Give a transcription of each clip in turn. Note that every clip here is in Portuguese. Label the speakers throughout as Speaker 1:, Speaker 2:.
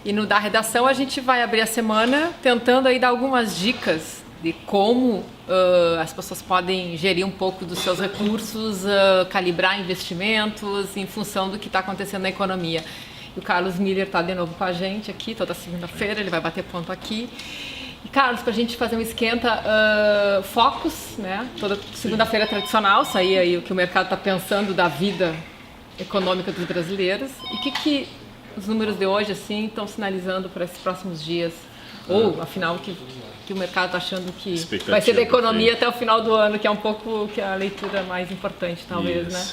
Speaker 1: E no Da Redação a gente vai abrir a semana tentando aí dar algumas dicas de como as pessoas podem gerir um pouco dos seus recursos, calibrar investimentos em função do que está acontecendo na economia. E o Carlos Miller está de novo com a gente aqui, toda segunda-feira, ele vai bater ponto aqui. E Carlos, para a gente fazer um esquenta, focos, né? Toda segunda-feira tradicional, sair aí o que o mercado está pensando da vida econômica dos brasileiros. E o que os números de hoje assim estão sinalizando para esses próximos dias? Ou, afinal, que o mercado está achando que vai ser da economia até o final do ano, que é um pouco que a leitura mais importante, talvez, né?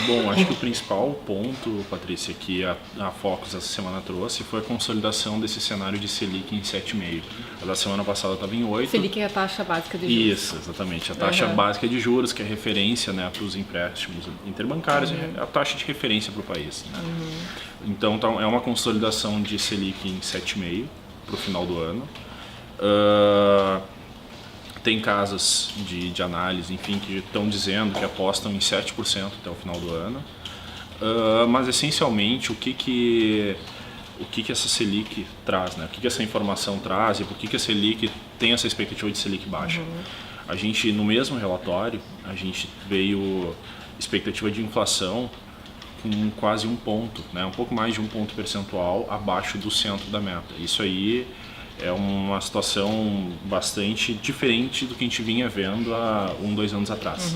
Speaker 2: Bom, acho que o principal ponto, Patrícia, que a Focus essa semana trouxe foi a consolidação desse cenário de Selic em 7,5. A da semana passada estava em 8.
Speaker 1: Selic é a taxa básica de juros.
Speaker 2: Isso, exatamente. A taxa básica de juros, que é referência, né, para os empréstimos interbancários, é a taxa de referência para o país. Né? Então é uma consolidação de Selic em 7,5 para o final do ano. Tem casas de análise, enfim, que estão dizendo que apostam em 7% até o final do ano. Mas, essencialmente, o que essa Selic traz, né? O que essa informação traz e por que a Selic tem essa expectativa de Selic baixa? A gente, no mesmo relatório, a gente veio expectativa de inflação com quase 1 ponto, né? Um pouco mais de 1 ponto percentual abaixo do centro da meta. Isso aí é uma situação bastante diferente do que a gente vinha vendo há 2 anos atrás.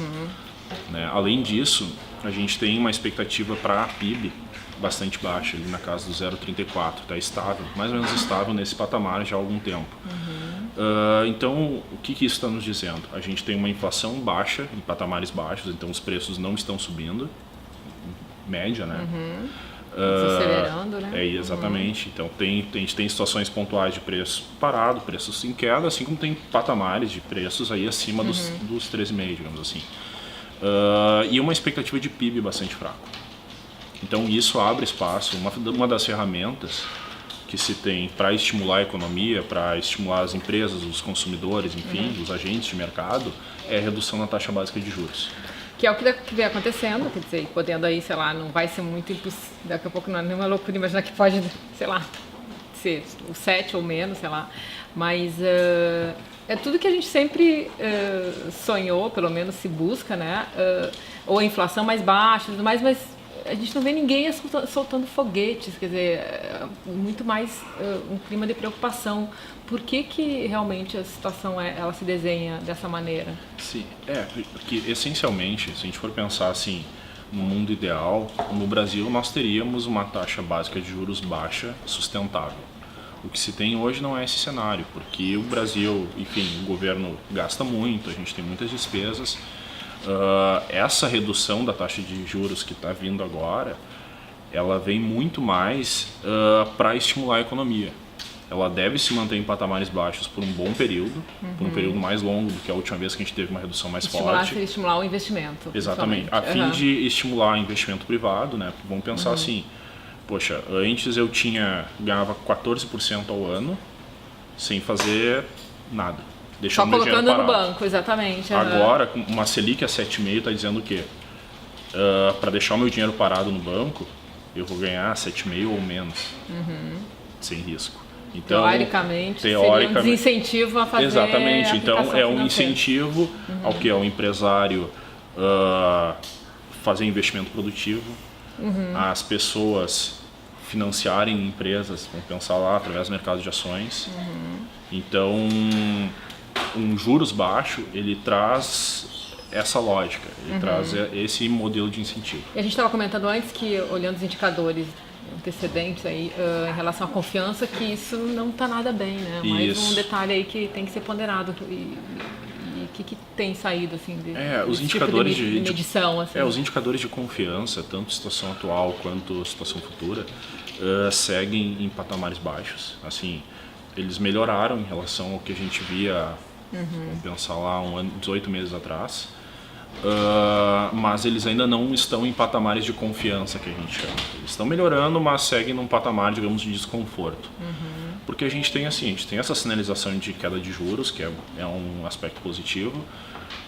Speaker 2: Né? Além disso, a gente tem uma expectativa para a PIB bastante baixa, ali na casa do 0,34, está estável, mais ou menos estável nesse patamar já há algum tempo. Então, o que isso está nos dizendo? A gente tem uma inflação baixa, em patamares baixos, então os preços não estão subindo, média, né?
Speaker 1: Desacelerando, né?
Speaker 2: Exatamente. Então a gente tem situações pontuais de preço parado, preços em queda, assim como tem patamares de preços aí acima dos 13,5, digamos assim. E uma expectativa de PIB bastante fraco. Então isso abre espaço, uma das ferramentas que se tem para estimular a economia, para estimular as empresas, os consumidores, enfim, os agentes de mercado, é a redução na taxa básica de juros.
Speaker 1: Que é o que vem acontecendo, quer dizer, podendo aí, sei lá, não vai ser muito impossível, daqui a pouco não é nenhuma loucura imaginar que pode, sei lá, ser o 7 ou menos, sei lá, mas é tudo que a gente sempre sonhou, pelo menos se busca, né, ou a inflação mais baixa e tudo mais, mas a gente não vê ninguém soltando foguetes, quer dizer, muito mais um clima de preocupação. Por que realmente a situação ela se desenha dessa maneira?
Speaker 2: Sim, porque essencialmente, se a gente for pensar assim, no mundo ideal, no Brasil nós teríamos uma taxa básica de juros baixa, sustentável. O que se tem hoje não é esse cenário, porque o Brasil, enfim, o governo gasta muito, a gente tem muitas despesas. Essa redução da taxa de juros que está vindo agora, ela vem muito mais para estimular a economia. Ela deve se manter em patamares baixos por um bom período, por um período mais longo do que a última vez que a gente teve uma redução mais forte.
Speaker 1: Estimular o investimento.
Speaker 2: Exatamente, a fim de estimular investimento privado, né? Vamos pensar assim, poxa, antes eu ganhava 14% ao ano sem fazer nada.
Speaker 1: Só colocando no banco, exatamente.
Speaker 2: Agora, com uma Selic a 7,5 está dizendo o quê? Para deixar o meu dinheiro parado no banco, eu vou ganhar 7,5 ou menos, sem risco. Então,
Speaker 1: teoricamente, seria um desincentivo a fazer.
Speaker 2: Exatamente, então é um
Speaker 1: financeira.
Speaker 2: incentivo ao que? Ao empresário fazer investimento produtivo, as pessoas financiarem empresas, vamos pensar lá, através do mercado de ações. Então, um juros baixo, ele traz essa lógica, ele traz esse modelo de incentivo.
Speaker 1: E a gente estava comentando antes que, olhando os indicadores antecedentes aí, em relação à confiança, que isso não está nada bem, né? Mais um detalhe aí que tem que ser ponderado. E o que tem saído assim
Speaker 2: os indicadores
Speaker 1: tipo de medição? Assim?
Speaker 2: Os indicadores de confiança, tanto situação atual quanto situação futura, seguem em patamares baixos. Assim, eles melhoraram em relação ao que a gente via, vamos pensar lá, 18 meses atrás. Mas eles ainda não estão em patamares de confiança, que a gente chama. Eles estão melhorando, mas seguem num patamar, digamos, de desconforto. Porque a gente tem essa sinalização de queda de juros, que é um aspecto positivo,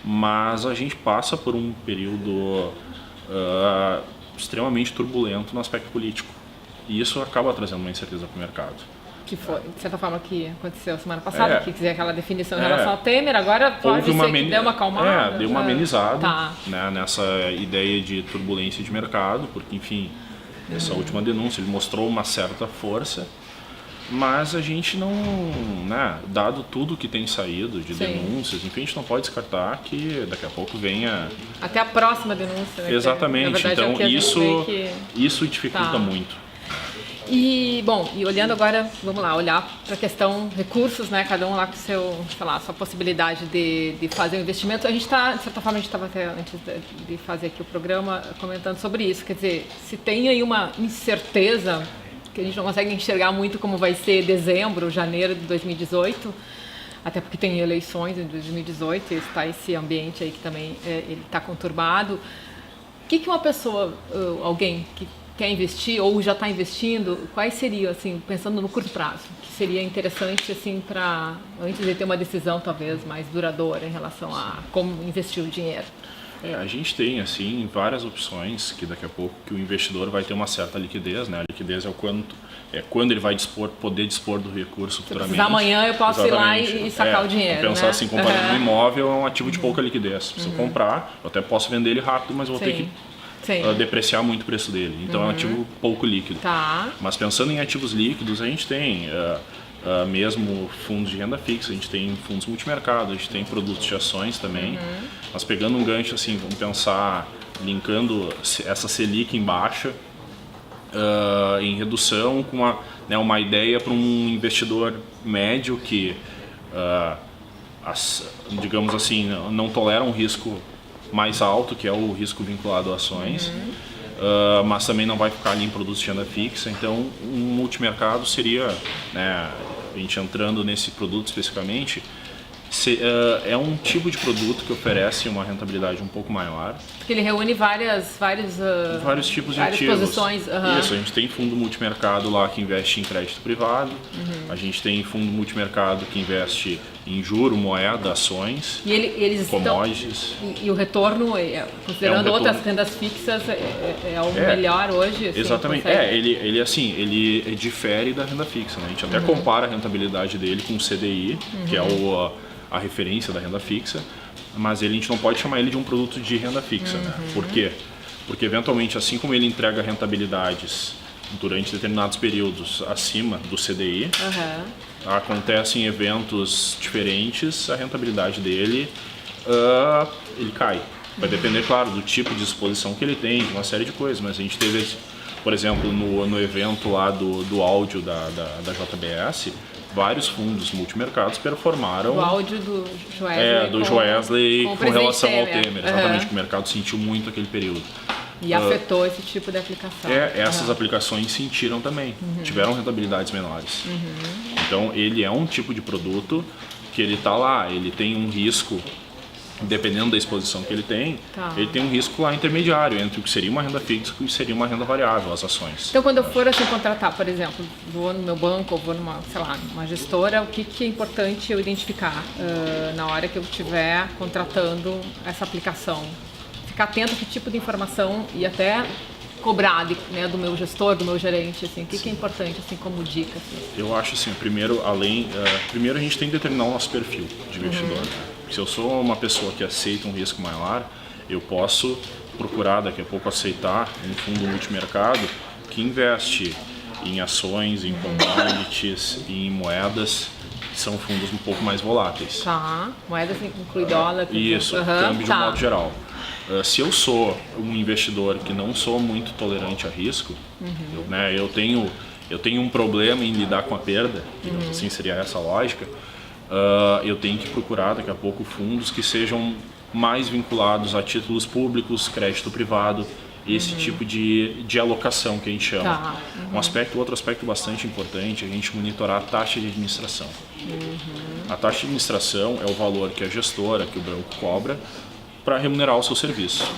Speaker 2: mas a gente passa por um período extremamente turbulento no aspecto político. E isso acaba trazendo uma incerteza para o mercado.
Speaker 1: Que foi, de certa forma, que aconteceu semana passada, que quiser aquela definição em relação ao Temer, agora pode ser que deu uma acalmada.
Speaker 2: Deu uma amenizada, né, nessa ideia de turbulência de mercado, porque, enfim, essa última denúncia, ele mostrou uma certa força, mas a gente não, né, dado tudo que tem saído de denúncias, enfim, a gente não pode descartar que daqui a pouco venha...
Speaker 1: Até a próxima denúncia, né?
Speaker 2: Exatamente,
Speaker 1: que, verdade,
Speaker 2: então
Speaker 1: que...
Speaker 2: isso dificulta muito.
Speaker 1: E, bom, e olhando agora, vamos lá, olhar para a questão recursos, né? Cada um lá com seu, sei lá, sua possibilidade de fazer um investimento. A gente está, de certa forma, a gente estava até antes de fazer aqui o programa comentando sobre isso. Quer dizer, se tem aí uma incerteza que a gente não consegue enxergar muito como vai ser dezembro, janeiro de 2018, até porque tem eleições em 2018 e está esse ambiente aí que também ele está conturbado. O que uma pessoa, alguém que quer investir ou já está investindo, quais seriam, assim, pensando no curto prazo, que seria interessante, assim, para antes de ter uma decisão talvez mais duradoura em relação a como investir o dinheiro?
Speaker 2: A gente tem, assim, várias opções que daqui a pouco que o investidor vai ter uma certa liquidez, né? A liquidez é quando ele vai poder dispor do recurso futuramente.
Speaker 1: Amanhã eu posso ir lá e sacar o dinheiro,
Speaker 2: pensar,
Speaker 1: né?
Speaker 2: assim, comparando um imóvel é um ativo de pouca liquidez. Se eu comprar, eu até posso vender ele rápido, mas eu vou ter que depreciar muito o preço dele. Então é um ativo pouco líquido. Mas pensando em ativos líquidos, a gente tem mesmo fundos de renda fixa, a gente tem fundos multimercado, a gente tem produtos de ações também. Mas pegando um gancho, assim, vamos pensar, linkando essa Selic em baixa, em redução, com uma ideia para um investidor médio que, digamos assim, não tolera um risco mais alto, que é o risco vinculado a ações, mas também não vai ficar ali em produtos de renda fixa. Então, um multimercado seria, né, a gente entrando nesse produto especificamente, é um tipo de produto que oferece uma rentabilidade um pouco maior.
Speaker 1: Porque ele reúne vários
Speaker 2: tipos de ativos.
Speaker 1: Posições.
Speaker 2: Isso, a gente tem fundo multimercado lá que investe em crédito privado, a gente tem fundo multimercado que investe em juro, moeda, ações,
Speaker 1: e eles
Speaker 2: commodities.
Speaker 1: E o retorno, considerando outras rendas fixas, é o melhor hoje? Assim,
Speaker 2: exatamente. Ele difere da renda fixa, né? A gente até compara a rentabilidade dele com o CDI, que é a referência da renda fixa, mas a gente não pode chamar ele de um produto de renda fixa, né? Por quê? Porque eventualmente, assim como ele entrega rentabilidades durante determinados períodos acima do CDI, acontecem eventos diferentes, a rentabilidade dele ele cai. Vai depender, claro, do tipo de exposição que ele tem, de uma série de coisas, mas a gente teve, por exemplo, no evento lá do áudio da JBS, vários fundos multimercados performaram...
Speaker 1: O áudio do Joesley.
Speaker 2: Do Joesley com relação ao Temer. Exatamente, que o mercado sentiu muito aquele período.
Speaker 1: E afetou esse tipo de aplicação.
Speaker 2: Essas aplicações sentiram também, tiveram rentabilidades menores. Então, ele é um tipo de produto que ele está lá, ele tem um risco, dependendo da exposição que ele tem um risco lá intermediário entre o que seria uma renda fixa e o que seria uma renda variável, as ações.
Speaker 1: Então, quando eu for assim contratar, por exemplo, vou no meu banco ou vou numa, sei lá, uma gestora, o que é importante eu identificar na hora que eu estiver contratando essa aplicação? Ficar atento a que tipo de informação e até cobrar do meu gestor, do meu gerente, assim, o que é importante assim, como dica? Assim?
Speaker 2: Eu acho assim, primeiro a gente tem que determinar o nosso perfil de investidor. Se eu sou uma pessoa que aceita um risco maior, eu posso procurar daqui a pouco aceitar um fundo multimercado que investe em ações, em commodities, em moedas, que são fundos um pouco mais voláteis.
Speaker 1: Moedas inclui dólar.
Speaker 2: Isso, câmbio de um modo geral. Se eu sou um investidor que não sou muito tolerante a risco, eu tenho um problema em lidar com a perda, digamos assim, seria essa a lógica, eu tenho que procurar daqui a pouco fundos que sejam mais vinculados a títulos públicos, crédito privado, esse tipo de alocação que a gente chama. Outro aspecto bastante importante é a gente monitorar a taxa de administração. A taxa de administração é o valor que a gestora, que o banco cobra para remunerar o seu serviço.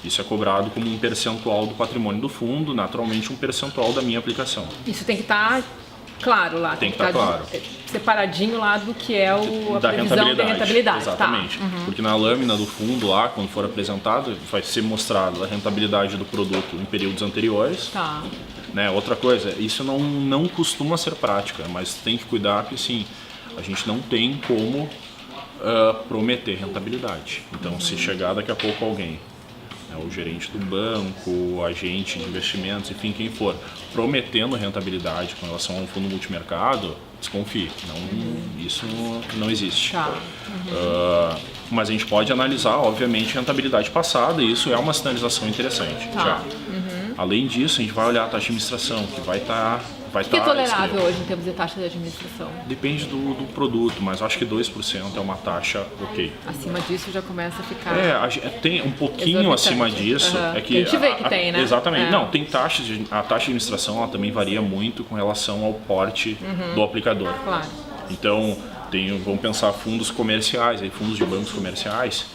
Speaker 2: Isso é cobrado como um percentual do patrimônio do fundo, naturalmente um percentual da minha aplicação.
Speaker 1: Isso tem que estar claro lá.
Speaker 2: Tem que estar claro.
Speaker 1: Separadinho lá do que é a previsão da rentabilidade.
Speaker 2: Exatamente. Porque na lâmina do fundo lá, quando for apresentado, vai ser mostrado a rentabilidade do produto em períodos anteriores Né? Outra coisa, isso não costuma ser prática, mas tem que cuidar que sim, a gente não tem como prometer rentabilidade. Então, se chegar daqui a pouco alguém, o gerente do banco, o agente de investimentos, enfim, quem for, prometendo rentabilidade com relação a um fundo multimercado, desconfie. Isso não existe.
Speaker 1: Tá.
Speaker 2: Mas a gente pode analisar, obviamente, a rentabilidade passada, e isso é uma sinalização interessante.
Speaker 1: Tá.
Speaker 2: Já. Além disso, a gente vai olhar a taxa de administração, que vai estar...
Speaker 1: O que é tolerável hoje em termos de taxa de administração?
Speaker 2: Depende do produto, mas eu acho que 2% é uma taxa ok.
Speaker 1: Acima disso já começa a ficar...
Speaker 2: Tem um pouquinho acima disso. É que
Speaker 1: a gente vê que tem, né?
Speaker 2: Exatamente. Não, tem taxas. A taxa de administração ela também varia muito com relação ao porte do aplicador.
Speaker 1: Claro.
Speaker 2: Então, vamos pensar fundos comerciais, fundos de bancos comerciais.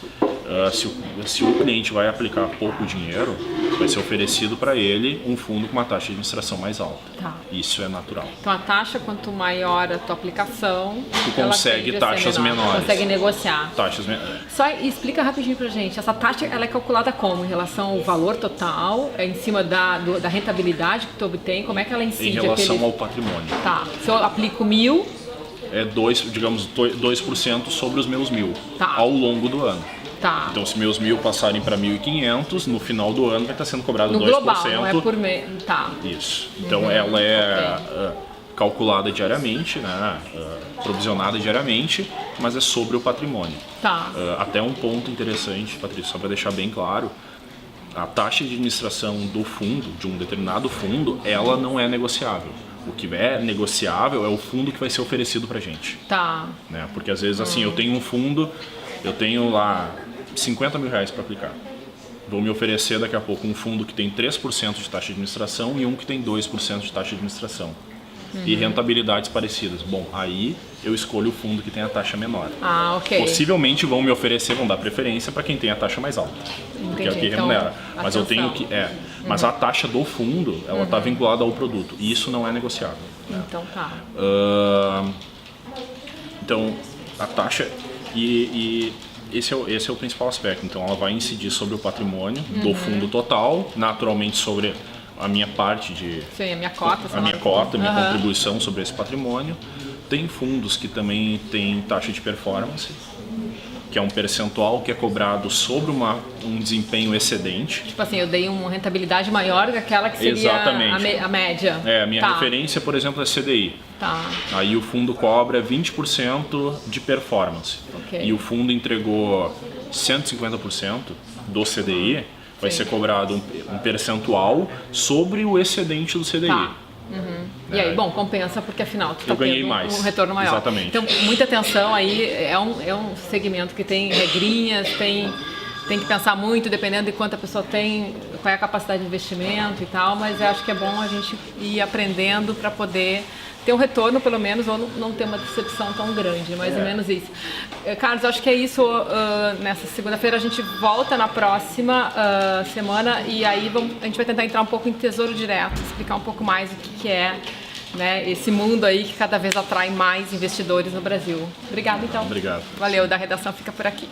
Speaker 2: Se o cliente vai aplicar pouco dinheiro, vai ser oferecido para ele um fundo com uma taxa de administração mais alta.
Speaker 1: Tá.
Speaker 2: Isso é natural.
Speaker 1: Então a taxa, quanto maior a tua aplicação,
Speaker 2: tu consegue taxas menores.
Speaker 1: Consegue negociar.
Speaker 2: Taxas menores.
Speaker 1: Só explica rapidinho pra gente, essa taxa ela é calculada como? Em relação ao valor total, em cima da rentabilidade que tu obtém, como é que ela incide?
Speaker 2: Em relação ao patrimônio.
Speaker 1: Tá, se eu aplico 1.000...
Speaker 2: É 2% sobre os meus 1.000
Speaker 1: tá.
Speaker 2: Ao longo do ano.
Speaker 1: Tá.
Speaker 2: Então, se meus 1.000 passarem para 1.500, no final do ano vai estar sendo cobrado
Speaker 1: no
Speaker 2: 2%.
Speaker 1: Global, não é por mês. Tá.
Speaker 2: Isso. Então, ela é calculada diariamente, né? Provisionada diariamente, mas é sobre o patrimônio.
Speaker 1: Tá.
Speaker 2: Até um ponto interessante, Patrícia, só para deixar bem claro, a taxa de administração do fundo, de um determinado fundo, ela não é negociável. O que é negociável é o fundo que vai ser oferecido para a gente.
Speaker 1: Tá.
Speaker 2: Né? Porque às vezes assim, eu tenho um fundo, eu tenho lá 50 mil reais para aplicar. Vou me oferecer daqui a pouco um fundo que tem 3% de taxa de administração e um que tem 2% de taxa de administração. E rentabilidades parecidas. Bom, aí eu escolho o fundo que tem a taxa menor.
Speaker 1: Ah, ok.
Speaker 2: Possivelmente vão me oferecer, vão dar preferência para quem tem a taxa mais alta. Porque é o que remunera. Mas eu tenho que... Mas a taxa do fundo, ela está vinculada ao produto. E isso não é negociável.
Speaker 1: Então tá.
Speaker 2: Então, a taxa... Esse é o principal aspecto. Então, ela vai incidir sobre o patrimônio do fundo total, naturalmente sobre a minha parte de...
Speaker 1: Sim, a minha cota.
Speaker 2: A minha contribuição sobre esse patrimônio. Tem fundos que também têm taxa de performance, que é um percentual que é cobrado sobre um desempenho excedente.
Speaker 1: Tipo assim, eu dei uma rentabilidade maior que aquela que seria a média.
Speaker 2: A minha referência, por exemplo, é CDI.
Speaker 1: Tá.
Speaker 2: Aí o fundo cobra 20% de performance.
Speaker 1: Okay.
Speaker 2: E o fundo entregou 150% do CDI, vai ser cobrado um percentual sobre o excedente do CDI.
Speaker 1: Tá. E aí, bom, compensa porque afinal tu está tendo um retorno maior.
Speaker 2: Exatamente.
Speaker 1: Então, muita atenção aí, é um segmento que tem regrinhas, tem que pensar muito, dependendo de quanto a pessoa tem, qual é a capacidade de investimento e tal, mas eu acho que é bom a gente ir aprendendo para poder ter um retorno, pelo menos, ou não ter uma decepção tão grande, mais ou menos isso. Carlos, acho que é isso. Nessa segunda-feira a gente volta na próxima semana e aí a gente vai tentar entrar um pouco em Tesouro Direto, explicar um pouco mais o que é, né, esse mundo aí que cada vez atrai mais investidores no Brasil. Obrigada, então.
Speaker 2: Obrigado.
Speaker 1: Valeu, da redação fica por aqui.